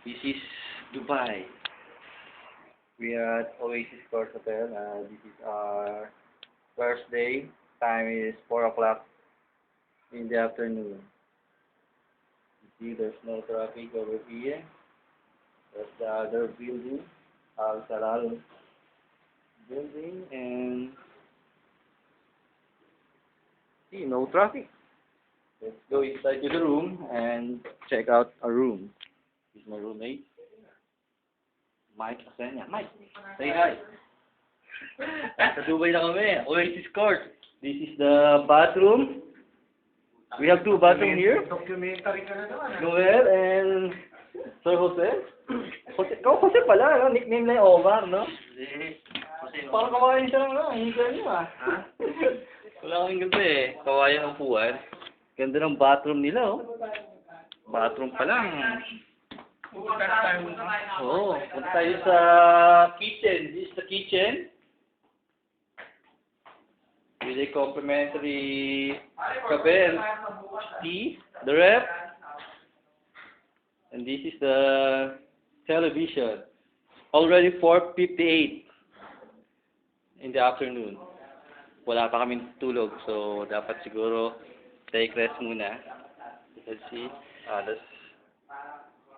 This is Dubai. We are at Oasis Court Hotel. This is our first day. Time is 4 o'clock in the afternoon. You see, there's no traffic over here. That's the other building, Al Salal building, and see, no traffic. Let's go inside to the room and check out our room. This is my roommate, Mike Asenya. Mike, say hi. Sa Dubai na kami. Oasis Court. This is the bathroom. We have two bathrooms here. Documentary ka na naman. Noel and Sir Jose. Jose pala, no? Nickname lang yung Omar, no? Parang kawain siya lang, no? Hindi ka niyo, ah. Wala kaming gabi, eh. Kawayan ang upuan. Ganda ng bathroom nila, oh. Bathroom pa lang. Oo. Punta tayo sa kitchen. This is the kitchen. With a complimentary kape and tea, the ref. And this is the television. Already 4:58 in the afternoon. Wala pa kaming tulog, so dapat siguro take rest muna. You can see, that's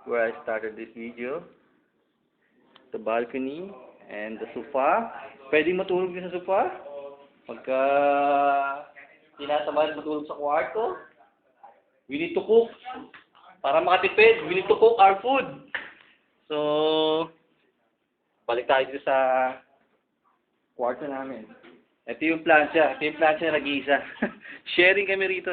where I started this video. The balcony and the sofa. Pwede matulog din sa sofa. Pagka tinatamad matulog sa kwarto, we need to cook. Para makatipid, we need to cook our food. So, balik tayo dito sa kwarto namin. Ito yung plancha. Ito yung plancha na nag-iisa. Sharing kami rito.